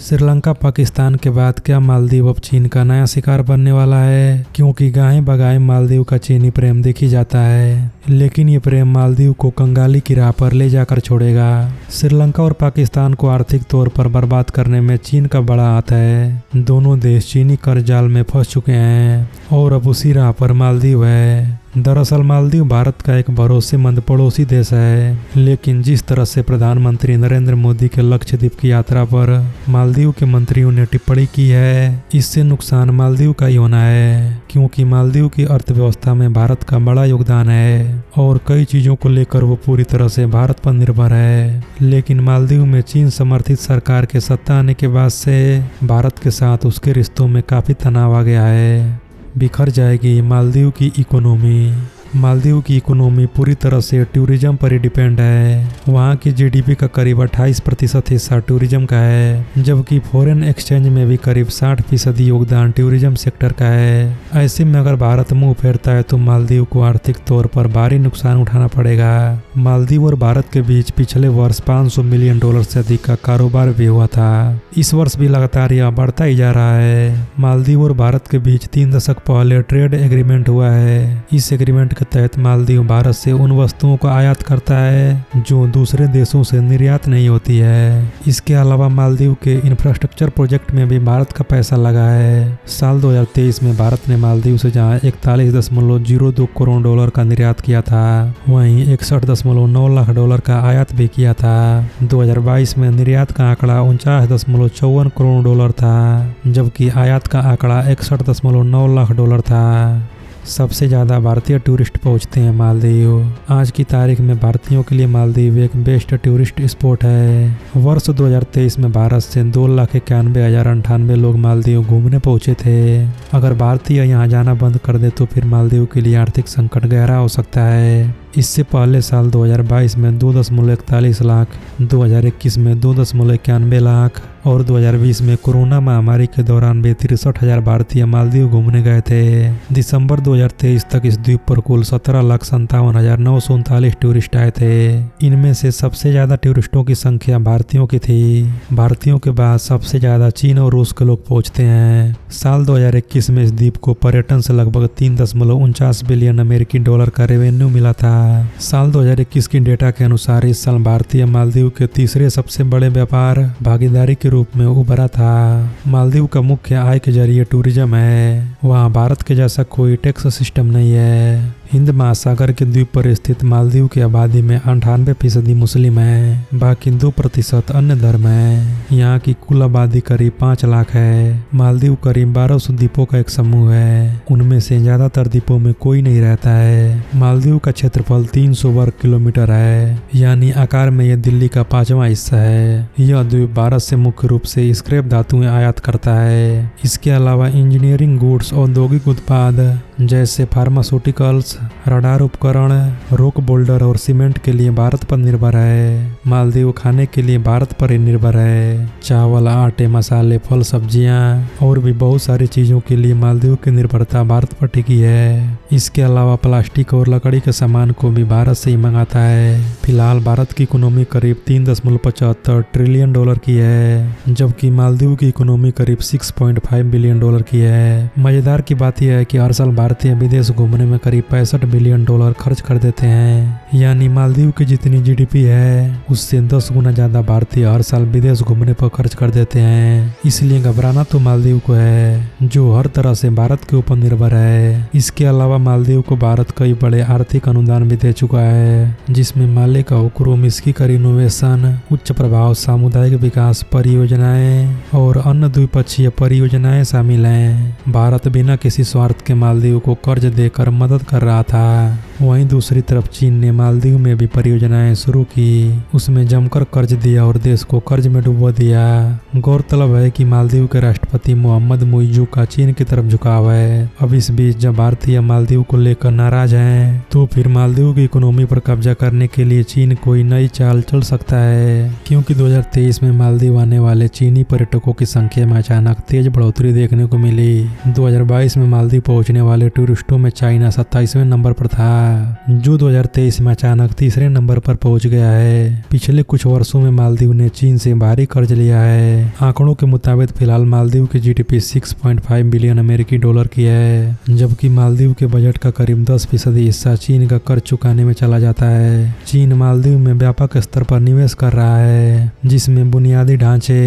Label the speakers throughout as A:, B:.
A: श्रीलंका पाकिस्तान के बाद क्या मालदीव अब चीन का नया शिकार बनने वाला है? क्योंकि गाय बगाए मालदीव का चीनी प्रेम देखी जाता है, लेकिन ये प्रेम मालदीव को कंगाली की राह पर ले जाकर छोड़ेगा। श्रीलंका और पाकिस्तान को आर्थिक तौर पर बर्बाद करने में चीन का बड़ा हाथ है। दोनों देश चीनी कर्ज जाल में फंस चुके हैं और अब उसी राह पर मालदीव है। दरअसल मालदीव भारत का एक भरोसेमंद पड़ोसी देश है, लेकिन जिस तरह से प्रधानमंत्री नरेंद्र मोदी के लक्षद्वीप की यात्रा पर मालदीव के मंत्रियों ने टिप्पणी की है, इससे नुकसान मालदीव का ही होना है। क्योंकि मालदीव की अर्थव्यवस्था में भारत का बड़ा योगदान है और कई चीजों को लेकर वो पूरी तरह से भारत पर निर्भर है। लेकिन मालदीव में चीन समर्थित सरकार के सत्ता आने के बाद से भारत के साथ उसके रिश्तों में काफी तनाव आ गया है। बिखर जाएगी मालदीव की इकोनॉमी। मालदीव की इकोनॉमी पूरी तरह से टूरिज्म पर ही डिपेंड है। वहाँ की जीडीपी का करीब 28% हिस्सा टूरिज्म का है, जबकि फॉरेन एक्सचेंज में भी करीब 60% योगदान टूरिज्म सेक्टर का है। ऐसे में अगर भारत मुंह फेरता है तो मालदीव को आर्थिक तौर पर भारी नुकसान उठाना पड़ेगा। मालदीव और भारत के बीच पिछले वर्ष $500 मिलियन से अधिक का कारोबार भी हुआ था। इस वर्ष भी लगातार यह बढ़ता ही जा रहा है। मालदीव और भारत के बीच 3 दशक पहले ट्रेड एग्रीमेंट हुआ है। इस एग्रीमेंट के तहत मालदीव भारत से उन वस्तुओं को आयात करता है जो दूसरे देशों से निर्यात नहीं होती है। इसके अलावा मालदीव के इंफ्रास्ट्रक्चर प्रोजेक्ट में भी भारत का पैसा लगा है। साल 2023 में भारत ने मालदीव से जहां $41.02 करोड़ का निर्यात किया था, वहीं $61.9 लाख का आयात भी किया था। 2022 में निर्यात का आंकड़ा $49.54 करोड़ था, जबकि आयात का आंकड़ा $61.9 लाख था। सबसे ज़्यादा भारतीय टूरिस्ट पहुंचते हैं मालदीव। आज की तारीख में भारतीयों के लिए मालदीव एक बेस्ट टूरिस्ट स्पॉट है। वर्ष 2023 में भारत से 2,91,098 लोग मालदीव घूमने पहुंचे थे। अगर भारतीय यहां जाना बंद कर दे तो फिर मालदीव के लिए आर्थिक संकट गहरा हो सकता है। इससे पहले साल 2022 में 2.41 लाख, 2021 में 2.91 लाख और 2020 में कोरोना महामारी के दौरान भी 63,000 भारतीय मालदीव घूमने गए थे। दिसंबर 2023 तक इस द्वीप पर कुल 17,57,939 टूरिस्ट आए थे। इनमें से सबसे ज्यादा टूरिस्टों की संख्या भारतीयों की थी। भारतीयों के बाद सबसे ज्यादा चीन और रूस के लोग पहुंचते हैं। साल 2021 में इस द्वीप को पर्यटन से लगभग $3.49 बिलियन अमेरिकी डॉलर का रेवेन्यू मिला था। साल 2021 की डेटा के अनुसार इस साल भारतीय मालदीव के तीसरे सबसे बड़े व्यापार भागीदारी के रूप में उभरा था। मालदीव का मुख्य आय के जरिए टूरिज्म है। वहाँ भारत के जैसा कोई टैक्स सिस्टम नहीं है। हिंद महासागर के द्वीप पर स्थित मालदीव की आबादी में 98% मुस्लिम है, बाकी 2% अन्य धर्म है। यहाँ की कुल आबादी करीब 5 लाख है। मालदीव करीब 1200 द्वीपों का एक समूह है। उनमें से ज्यादातर द्वीपों में कोई नहीं रहता है। मालदीव का क्षेत्रफल 300 वर्ग किलोमीटर है, यानी आकार में यह दिल्ली का 5वां हिस्सा है। यह द्वीप भारत से मुख्य रूप से स्क्रैप धातुएं आयात करता है। इसके अलावा इंजीनियरिंग गुड्स, औद्योगिक उत्पाद जैसे फार्मास्यूटिकल्स, रडार उपकरण, रॉक बोल्डर और सीमेंट के लिए भारत पर निर्भर है। मालदीव खाने के लिए भारत पर ही निर्भर है। चावल, आटे, मसाले, फल, सब्जियां और भी बहुत सारी चीजों के लिए मालदीव की निर्भरता भारत पर टिकी है। इसके अलावा प्लास्टिक और लकड़ी के सामान को भी भारत से ही मंगाता है। फिलहाल भारत की इकोनॉमी करीब $3.75 ट्रिलियन की है, जबकि मालदीव की इकोनॉमी करीब $6.5 बिलियन की है। मजेदार की बात यह है कि हर साल भारतीय विदेश घूमने में करीब $65 बिलियन खर्च कर देते हैं। यानी मालदीव की जितनी जीडीपी है उससे 10 गुना ज्यादा भारतीय हर साल विदेश घूमने पर खर्च कर देते हैं। इसलिए घबराना तो मालदीव को है, जो हर तरह से भारत के ऊपर निर्भर है। इसके अलावा मालदीव को भारत कई बड़े आर्थिक अनुदान भी दे चुका है, जिसमें माले का हुक्म, स्कीकर इनोवेशन, उच्च प्रभाव सामुदायिक विकास परियोजनाएं और अन्य द्विपक्षीय परियोजनाएं शामिल हैं। भारत बिना किसी स्वार्थ के मालदीव को कर्ज देकर मदद कर रहा था। वहीं दूसरी तरफ चीन ने मालदीव में भी परियोजनाएं शुरू की। उसमें जमकर कर्ज दिया और देश को कर्ज में डुबो दिया। गौरतलब है कि मालदीव के राष्ट्रपति मोहम्मद मुइज़्ज़ू का चीन की तरफ झुकाव है। अब इस बीच जब भारतीय मालदीव को लेकर नाराज हैं, तो फिर मालदीव की इकोनॉमी पर कब्जा करने के लिए चीन कोई नई चाल चल सकता है। क्योंकि 2023 में मालदीव आने वाले चीनी पर्यटकों की संख्या में अचानक तेज बढ़ोतरी देखने को मिली। 2022 में मालदीव पहुंचने वाले वाले टूरिस्टों में चाइना 27वें नंबर पर था, जो 2023 में अचानक तीसरे नंबर पर पहुंच गया है। पिछले कुछ वर्षों में मालदीव ने चीन से भारी कर्ज लिया है। आंकड़ों के मुताबिक फिलहाल मालदीव की जीडीपी 6.5 बिलियन अमेरिकी डॉलर की है, जबकि मालदीव के बजट का करीब 10% हिस्सा चीन का कर्ज चुकाने में चला जाता है। चीन मालदीव में व्यापक स्तर पर निवेश कर रहा है, जिसमें बुनियादी ढांचे,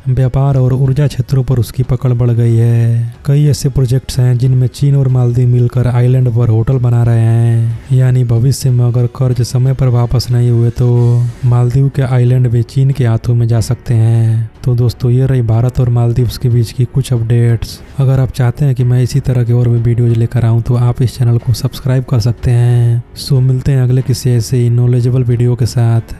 A: व्यापार और ऊर्जा क्षेत्रों पर उसकी पकड़ बढ़ गई है। कई ऐसे प्रोजेक्ट्स हैं जिनमें चीन और मालदीव मिलकर आइलैंड पर होटल बना रहे हैं, यानी भविष्य में अगर कर्ज समय पर वापस नहीं हुए तो मालदीव के आइलैंड भी चीन के हाथों में जा सकते हैं। तो दोस्तों, ये रही भारत और मालदीव्स के बीच की कुछ अपडेट्स। अगर आप चाहते हैं कि मैं इसी तरह के और भी वीडियोज लेकर आऊँ तो आप इस चैनल को सब्सक्राइब कर सकते हैं। सो मिलते हैं अगले किसी ऐसे ही नॉलेजेबल वीडियो के साथ।